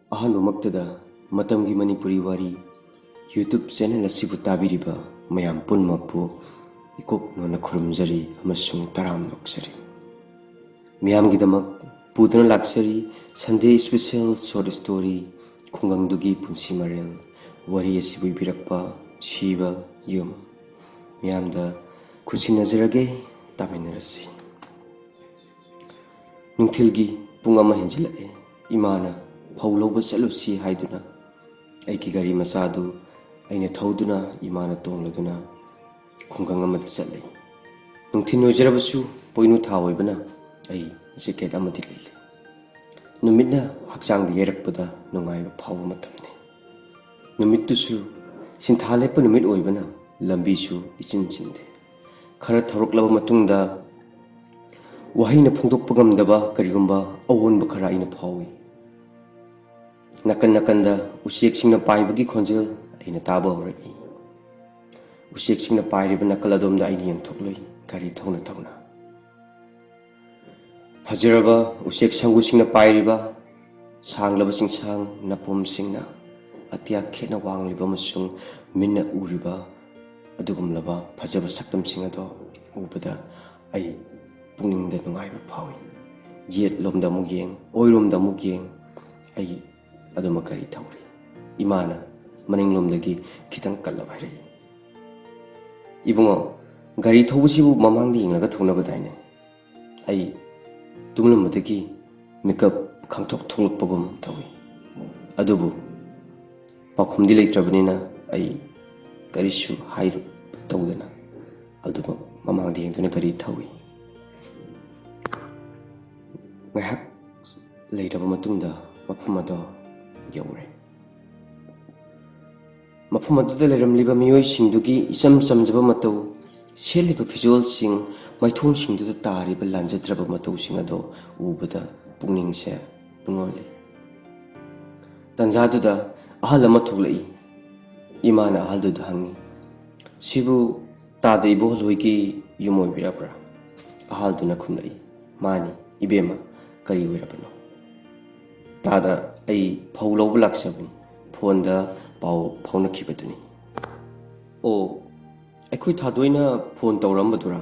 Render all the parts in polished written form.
Ahanumagtada Matamgi Manipuri Wari YouTube channel asibu tabiriba mayam punmapu ikok nona khurumjari amasung taram noksari miyam gidamak pudana laksari Sunday special short story Khungangdugi Punshi Marel wari asibu birakpa SHIBA YUM miyamda kusinazarage taminarasi Ningthilgi pungama henjilai imana Pauloba chalusi haiduna aiki gari masadu aina thauduna imana tongladuna khungang amada chatlei nungthino jarabasu poinu thaoibana ai jacket amadi lele numitna hakchang de yerakpada nungaiba phawa matamne numittusu sinthalepa numit oibana lambisu ichin chinde khara thoroklaba matungda wahina phongdokpa gamdaba karigumba awonba khara ina phawi Nakan-nakanda usik singna paibagi khonjel aina taba horaki usik singna pairiba nakaladom aina yemthokloi gari thona thona Fajaraba usik sangu singna pairiba sanglaba singsang napom singna atya khena wangliba masung minna uriba adugumlaba fajaba saktam singado ubada ai puningda nungaiba phawi yet lomda mugeng oiromda mugeng ai aduma kari thawri imana maninglomdagi khitang kallabhari ibungo gari thawbusibu mamangdi inglaga thonabadaine ai tumlammadagi makeup khangthok tholokpagum thawi adubu pakhumdi leitrabanina ai karisu hairu tawdana aduba mamangdi ingtuna kari thawi ngahak leiraba matungda mafamado Yore Mafumaduda Leramliba Mio Singdugi, Isam Samjaba Mato, Sheliba Pijol Sing, my tone sing to the Tari, Belanja Traba Mato Singado, Ubada, Puning Se, Nungoli Tanzaduda, Ahalamatuli, Imana Haldud Hangi, Sibu Tada Ibo Luigi, Yumo Virabra, Ahalduna Kunai, Mani, Ibema, Kari Virabano. Tada ai Paulo Blacksabin, Ponda, Pau Pona Kibetuni. Oh, I quit Haduina Ponta Rambadura,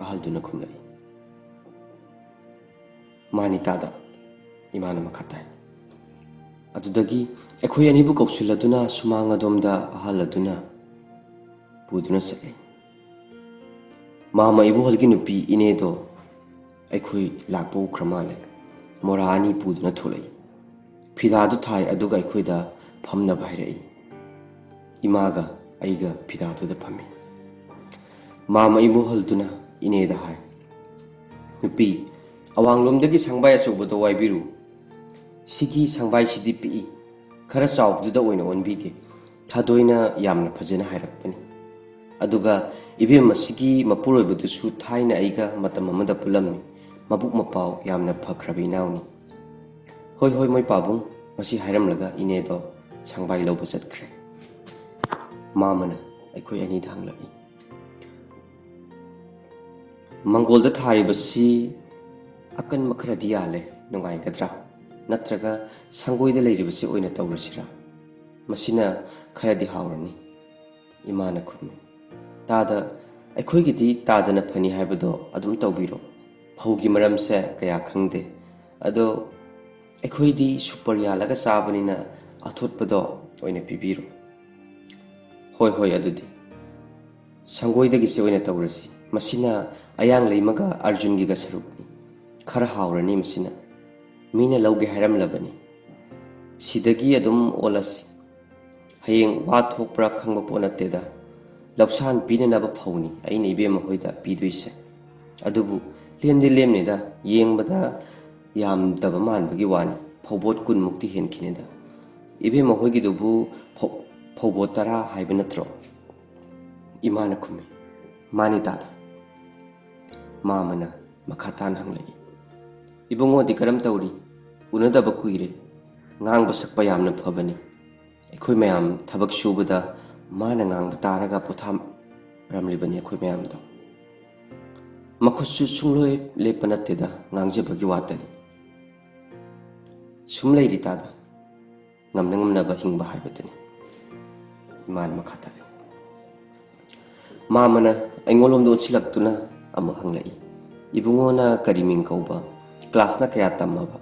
Ahalduna Kunai. Mani Tada, Imana Makatai. Adudagi, Equi any book of Suladuna, Sumanga Domda, Ahaladuna, Buduna Sali. Mama Ibu Halginupi, Inedo, Equi Lapo Kramale, Morani Buduna Tulay. Pidadu thai aduga ikuida phamna bhairei imaga aiga pidadu da phami mama imu halduna ine da hai nupi awanglomdagi sangbai achobado waibiru sigi sangbai sidi pi khara chaubdu da oina onbige thadoina yamna phajena hairakpani aduga ibem masigi mapuroi su thaina aiga matam amada pulamni mabuk mapau yamna phakhrabi nauni Hoi hoi moi pabung masi hairam laga inedo sangbai lobo chatkre mamana aikoi ani dhanglai mangolda thari basi akan makhra diale nungai gadra natraga sangoida leiri basi oina tawrasira masina kharadi hawrani imana khumi tada aikoi gidi tadana phani haibado adum tawbiro phaugi maramse kaya khangde ado Equidi superior laga sabanina athut pado oina pibiro hoi hoi adudi sangoi dagi se oina tawrasi masina ayang leimaga arjun gi ga sarupni khara hawrani masina mina lauge hairam labani sidagi adum olasi hayeng wa thokpra khangba pona teda lapsan pina naba phawni aina ibema hoida piduise adubu lemdi lemnida yengbada Yam Davaman Bagiwani, Pobot Kun Mukti Hen Kineda. Ibe Mahogi dubu Pobotara Hibenatro Imana Kumi Mani Dada Mamana Makatan Hanglay Ibongo di Karam Tauri, Unada Bakuire, Ngang Basakpayamna Pabani, Equimayam Tabak Shubada, Manangang Bataraga Potam Ramlibani Equimayamdo. Makusu Sungloy Lepanateda, Nangja Bagiwatani. Sumlay ritada ngamna ngamnaba hingba haibadani iman makha tare mamana aingolom do chilaktuna amu hanglai ibungona kari ming kauba class na kaya tamaba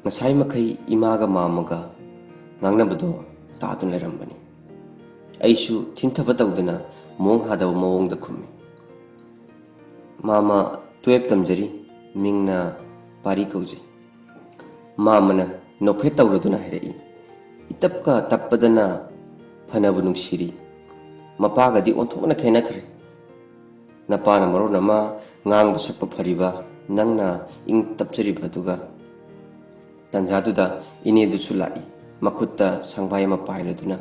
ngasai makai imaga mamaga ngangnabado taatun lerambani aishu thinthaba tawduna mong hadaw mawongda khummi mama 12 tamjari mingna pari kauji mamana nophe tawraduna hairei itapka tappadana phanabu nungsiri mapagadi onthona khenakre napana marona ma ngang basakpa phariba nangna ing tapchari baduga tanjaduda ine du sulai makutta sangbai ma pairaduna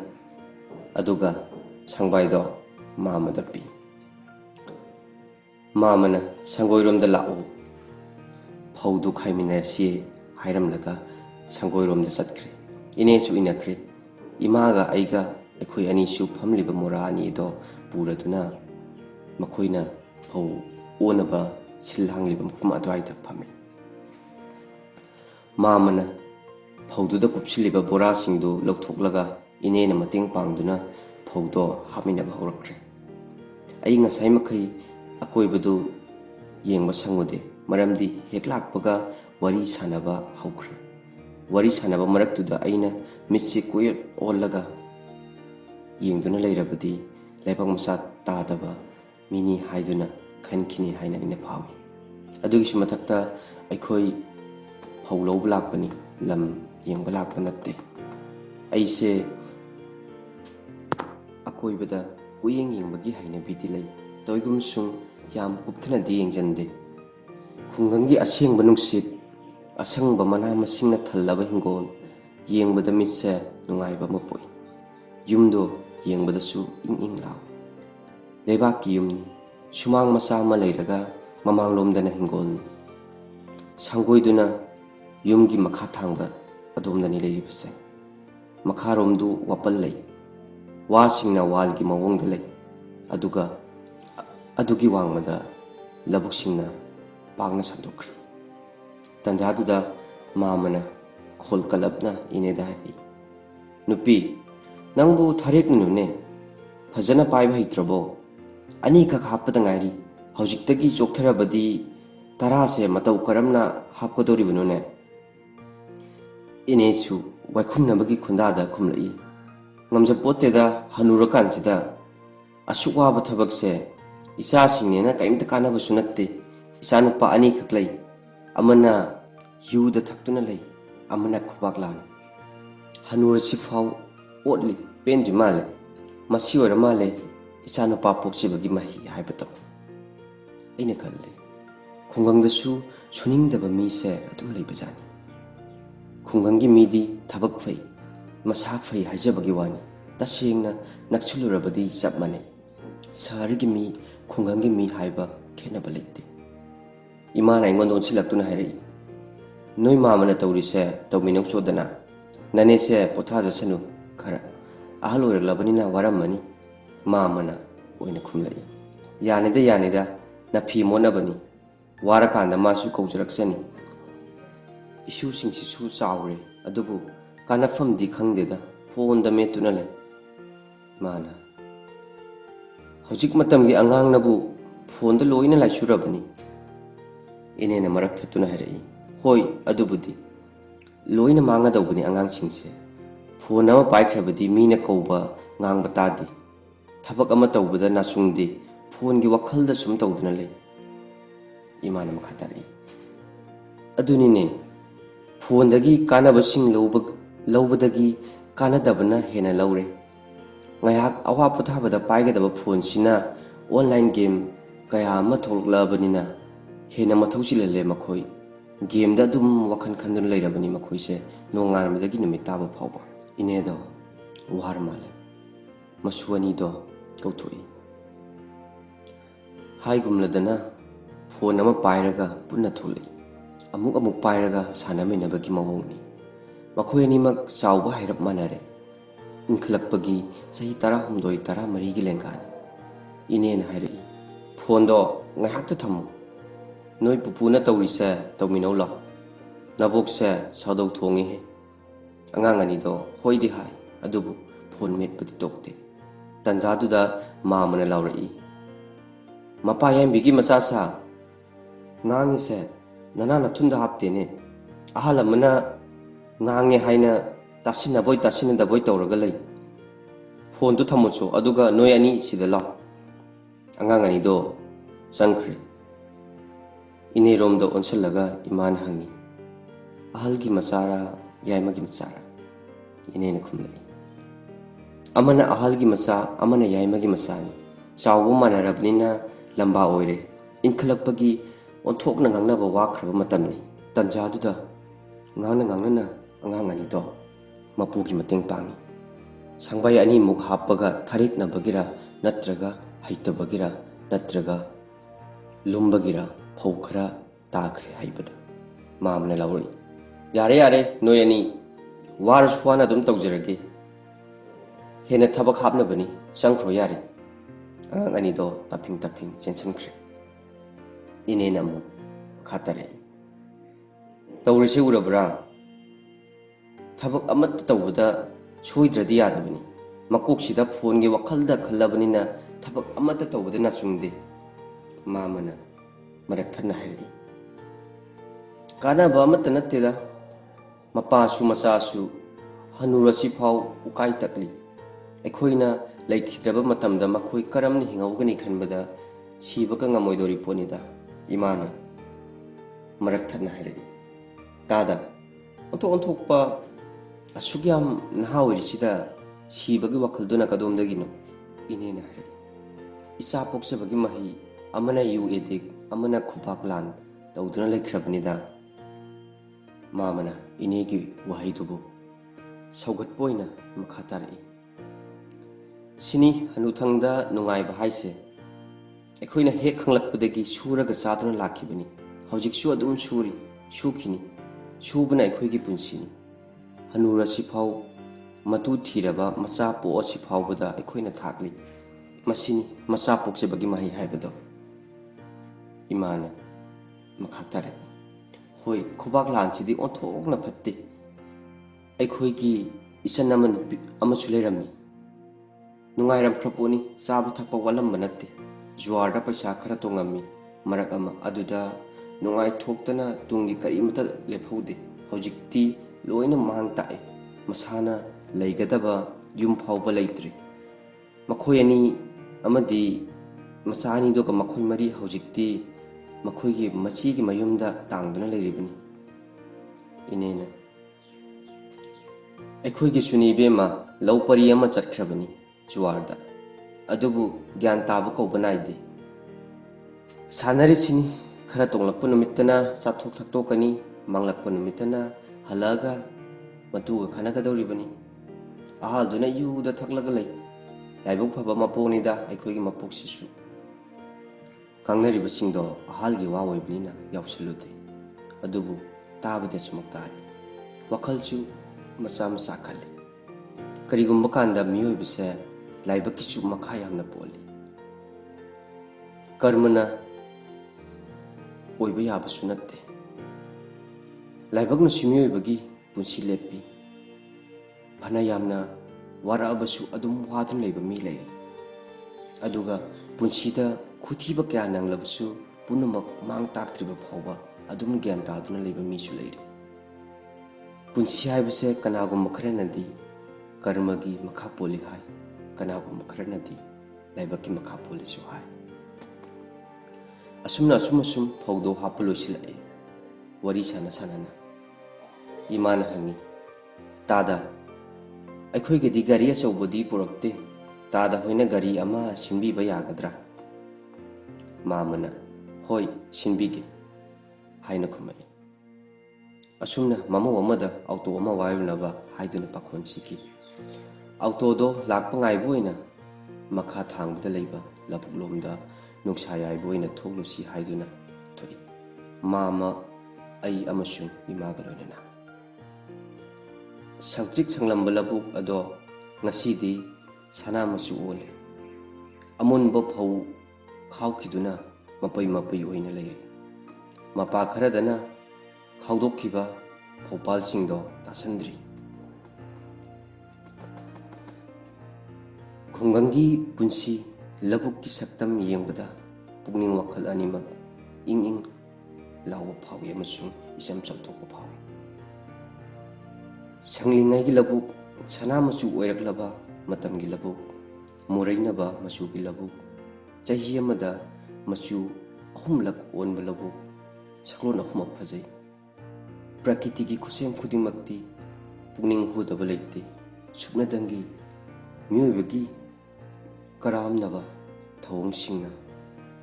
aduga sangbai do mama da pi mamana sangoirom da lao phaudu khaimina si hairam laga sangoirom da satkre ine chu inakre imaga aiga ekhoi ani su phamliba morani do puraduna makoina phau onaba silhangliba mukma adwai da phame mamana phaudu da kupsiliba bora singdu lokthok ine na mating pangduna phaudo hamina ba horakre ai ngasai makai akoi badu yengba sangude maramdi heklakpaga wari sanaba haukre wari sanaba maraktuda aina mitsi koy olaga yengduna leirabadi laibang masa tadaba mini haiduna khankini haina ina phawi adugi sumathakta aikoi phaulo blakpani lam yengba lakpa natte aise akoi bada uyeng yengbagi haina bidi lei toigum sung yam kupthana di yengjande khunganggi asengba nungsit asangba mana masingna thallaba hingol yengbada mitse nungaiba mapoi yumdo yengbada su ing law lebaki yumni sumang masa ma leiraga mamanglomdana hingolni sangoiduna yumgi makha thangba adomdani leiribase makharomdu wapal lei wasingna walgi mawongda lei aduga adugi wangmada labuksingna pagna sandokri tanjaduda mamana khol kalapna ineda hai nupi nangbu tharek nune fajana paiba hitrabo ani ka hapada ngairi hojiktagi choktharabadi tarase matau karamna hapkodori bunune inechu waikhumnabagi khundada khumlai ngamja poteda hanurakanchida asukwa thabakse isa singnena kaimta kanaba sunatte isa nupa ani khaklai amana yuda thaktuna lei amana khubaklan hanura sifau otli pendri male masi ora male isa nupa pokchibagi mahi haibato aina khalle khungangdasu suningdaba mise adum leibajani khunganggi midi thabak fai masa fai haijabagi wani tasengna nakchulurabadi chapmane saharigi mi khunganggi mi haiba khenaba leite imana ingon don silaktuna hairei noi mamana tawrise tawminok chodana nane se potha jasanu khara ahalo labanina waramani mamana oina khumlai yanida na phi monabani warakanda masu kaujaraksani isu singsi su chawre adubu kanafam di khangdeda phonda metuna le mana hojik matamgi angang nabu phonda loina laisurabani inena marak thatuna harai hoi adubudi loina manga dawbani angang singse phone ama paikrabadi mina kauba ngang batadi thabak ama tawbada nasungdi phone gi wakhalda sum tawduna le imana makhatari adunine phone dagi kanaba sing lobadagi kanadabana hena laure ngayak awa pothabada paigadaba phone sina online game kaya ama tholabanina hena mathauchilale makhoi game da dum wakhan khandun leirabani makhoi se nongarmadagi numit taba phawba inedo warmale masuani do kauthoi haigumladana phone ama pairaga punna tholai amuk pairaga sanaminabagi mawongni makhoi animak chawba hairap manare inklakpagi sahi 16 13 gi lengani inen hairi phone do ngahakta thamu noi pupuna tawrise tawminau la nabok se sadau thongi he Angang anido hoidi hai adubu phone metpadi tokte. Tanjaduda mamana laurai. Mapa yambigi macha sa ngangi se nana nathunda haptene. Ahal amana ngangi haina tasina da boy tawraga lay. Phone tu thamucho aduga noi ani sida law. Angang anido changkhre. Ine romda onsallaga iman hangi. Ahalgi masara yaimagi masara. Ine na khumlai. Amana ahalgi masa amana yaimagi masani. Chawbu manarabnina lamba oire. Inkhalakpagi onthokna ngangnaba wakraba matamni. Tanjaduda ngangnana angang anido mapugi mateng pangi. Sangbay ani muk happaga thariknabagira natraga haitabagira natraga lumbagira phau khara takhre haibada mamna lawri. Yare noi ani war swana dum tawjarage. Hena thabak hapnabani changkhro yare. Angang anido taping chenchankre. Ine namu khatare. Tawrisi urabra thabak amat tawbada soidradi yadabani. Makoksida phone ge wakhalda khallabanina thabak amat tawbada na chungde. Mamana marak thana hai. Kana ba amat natteda mapasu masasu hanurasi phau ukai takli. Ekhoina laikhidraba matamda makhoi karamni hingawgani khanbada sibaga ngamoidori ponida imana marak thana hai. Tada onthokpa asugyam nahawirisida sibagi wakhalduna kadomdagino inena hai. Isa poksabagi mahi amana yu edik amana khubak lan tawduna laikhrabnida mamana inegi wahaidubu saugatpoina makhatari. Sini hanuthangda nungaiba haise ekhoina hek khanglakpadagi suraga saduna lakhibani hojiksu adum suri sukini subana ekhoigi punsini. Hanura sifau matu thiraba macha po sifau bada ekhoina thakli. Masini macha pokse bagi mahi haibado imana makhatare. Hoi khubak lansidi onthokna phatte. Ekhoigi isan amanupi amachu lerami. Nungairam praponi sabu thakpa walam banatte. Juarda paisa khara tongami marak ama aduda nungai thoktana tungi karimata lephaude. Hojikti loina mang tae masana laigadaba yum phauba laitri. Makhoi ani amadi masani do ka makhoi mari hojikti makhoi gi machi gi mayumda tangduna lairibani. Inena ekhoi gi suni bema laupari ama chatkrabani juarda adubu gyan tabu ko banaide. Sanari sini khara tonglakpa numittana sathok thaktokani manglakpa numittana halaga matuga khanakadoribani. Ahalduna yuda thaklaga lay. Laibok phaba mapoknida aikhoigi mapoksisu. Kangnaribasingdo ahalgi wa oibnina yawsalude. Adubu tabade sumaktari. Wakhalsu macha khali. Karigumba kanda miyoibase laibakichu makha yamna poli. Karmana oiba yabasu natte. Laibakna simiyoibagi punshi lepi. Phana yamna warabasu adum wadun leiba mi lei. Aduga punshida khuthiba kya nanglabasu punamak mang taktriba phawba adum gyan taduna leiba mi su leiri. Punshi haibase kanagum makharanadi karmagi makha poli hai. Kanagum makharanadi laibaki makha poli su hai. Asumna asum phawdo hapulo silai. Wari sana sanana. Iman hangi. Tada aikhoigi di gari achawbodi purakte. Tada hoina gari ama sinbiba yagadra. Mamana hoi sinbige haina khumai. Asumna mama wamada auto ama wayunaba haiduna pakhonsiki. Auto do lakpa ngaiboina makha thangda leiba labuklomda nungsa yaiboina thoklusi haiduna thoi. Mama ai amasung imaga loinana. Sangtrik sanglamba labuk ado ngasidi sana masu ole. Amunba phau khawkhiduna mapai oina leiri. Mapa kharadana khawdokhiba phopal singdo tasandri. ꯈꯨꯡꯒꯪꯒꯤ ꯄꯨꯟꯁꯤ ꯂꯧꯕꯨꯛꯀꯤ ꯁꯛꯇꯝ ꯌꯦꯡꯕꯗ ꯄꯨꯛꯅꯤꯡ ꯋꯥꯈꯜ ꯑꯅꯤꯃꯛ ꯏꯪ ꯏꯪ ꯂꯥꯎꯕ ꯐꯥꯎꯏ ꯑꯃꯁꯨꯡ ꯏꯆꯝ ꯆꯝꯊꯣꯛꯄ ꯐꯥꯎꯏ꯫ ꯁꯪꯂꯤꯉꯩꯒꯤ ꯂꯧꯕꯨꯛ, ꯁꯅꯥ ꯃꯆꯨ ꯑꯣꯏꯔꯛꯂꯕ ꯃꯇꯝꯒꯤ ꯂꯧꯕꯨꯛ, ꯃꯨꯔꯩꯅꯕ ꯃꯆꯨꯒꯤ ꯂꯧꯕꯨꯛ, ꯆꯍꯤ ꯑꯃꯗ ꯃꯆꯨ ꯑꯍꯨꯝꯂꯛ ꯑꯣꯟꯕ ꯂꯧꯕꯨꯛ, ꯁꯛꯂꯣꯟ ꯑꯍꯨꯝꯃꯛ ꯐꯖꯩ꯫ ꯄ꯭ꯔꯀꯤꯇꯤꯒꯤ ꯈꯨꯠꯁꯦꯝ ꯈꯨꯗꯤꯡꯃꯛꯇꯤ ꯄꯨꯛꯅꯤꯡ ꯍꯨꯗꯕ ꯂꯩꯇꯦ, ꯁꯨꯞꯅꯗꯪꯒꯤ ꯃꯤꯑꯣꯏꯕꯒꯤ ꯀꯔꯥꯝꯅꯕ ꯊꯧꯑꯣꯡꯁꯤꯡꯅ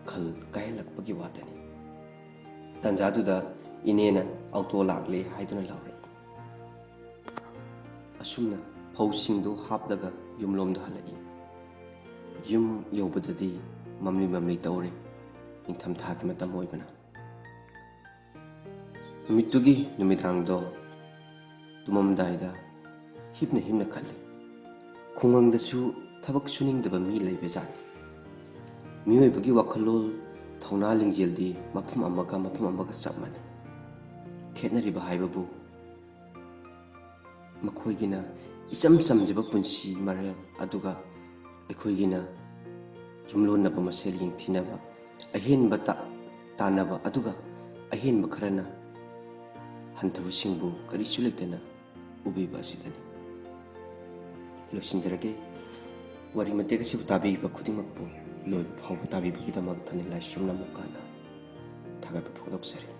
ꯈꯜ ꯀꯥꯏꯍꯜꯂꯛꯄꯒꯤ ꯋꯥꯇꯅꯤ꯫ ꯇꯥꯟꯖꯥꯗꯨꯗ ꯏꯅꯦꯅ ꯑꯣꯇꯣ ꯂꯥꯛꯂꯦ ꯍꯥꯏꯗꯨꯅ ꯂꯥꯎꯔꯛꯏ꯫ ꯑꯁꯨꯝꯅ ꯐꯧꯁꯤꯡꯗꯨ ꯍꯥꯞꯂꯒ ꯌꯨꯝꯂꯣꯝꯗ ꯍꯜꯂꯛꯏ꯫ ꯌꯨꯝ ꯌꯧꯕꯗꯗꯤ ꯃꯝꯂꯤ ꯃꯝꯂꯤ ꯇꯧꯔꯦ, ꯅꯤꯡꯊꯝꯊꯥꯒꯤ ꯃꯇꯝ ꯑꯣꯏꯕꯅ꯫ ꯅꯨꯃꯤꯠꯇꯨꯒꯤ ꯅꯨꯃꯤꯗꯥꯡꯗꯣ ꯇꯨꯝꯃꯝꯗꯥꯏꯗ ꯍꯤꯞꯅ ꯍꯤꯞꯅ ꯈꯜꯂꯤ, ꯈꯨꯡꯒꯪꯗꯁꯨ ꯊꯕꯛ ꯁꯨꯅꯤꯡꯗꯕ ꯃꯤ ꯂꯩꯕꯖꯥꯠꯅꯤ꯫ ꯃꯤꯑꯣꯏꯕꯒꯤ ꯋꯥꯈꯜꯂꯣꯟ, ꯊꯧꯅꯥ ꯂꯤꯡꯖꯦꯜꯗꯤ ꯃꯐꯝ ꯑꯃꯒ ꯆꯞ ꯃꯥꯟꯅꯩ꯫ ꯈꯦꯠꯅꯔꯤꯕ ꯍꯥꯏꯕꯕꯨ ꯃꯈꯣꯏꯒꯤꯅ ꯏꯆꯝ ꯆꯝꯖꯕ ꯄꯨꯟꯁꯤ ꯃꯔꯦꯜ, ꯑꯗꯨꯒ ꯑꯩꯈꯣꯏꯒꯤꯅ ꯌꯨꯝꯂꯣꯟꯅꯕ ꯃꯁꯦꯜ ꯌꯦꯡꯊꯤꯅꯕ, ꯑꯍꯦꯟꯕ ꯇꯥꯟꯅꯕ, ꯑꯗꯨꯒ ꯑꯍꯦꯟꯕ ꯈꯔꯅ ꯍꯟꯊꯕꯁꯤꯡꯕꯨ ꯀꯔꯤꯁꯨ ꯂꯩꯇꯅ ꯎꯕꯤꯕ ꯑꯁꯤꯗꯅꯤ꯫ ꯂꯣꯏꯁꯤꯟꯖꯔꯒꯦ꯫ ꯋꯥꯔꯤ ꯃꯇꯦꯛ ꯑꯁꯤꯕꯨ ꯇꯥꯕꯤꯕ ꯈꯨꯗꯤꯡꯃꯛꯄꯨ ꯂꯣꯏꯕ ꯐꯥꯎꯕ ꯇꯥꯕꯤꯕꯒꯤꯗꯃꯛ ꯊꯅꯤꯜ ꯂꯥꯏꯁ꯭ꯔꯝꯅ ꯑꯃꯨꯛꯀ ꯍꯟꯅ ꯊꯥꯒꯠꯄ ꯐꯣꯡꯗꯣꯛꯆꯔꯤ꯫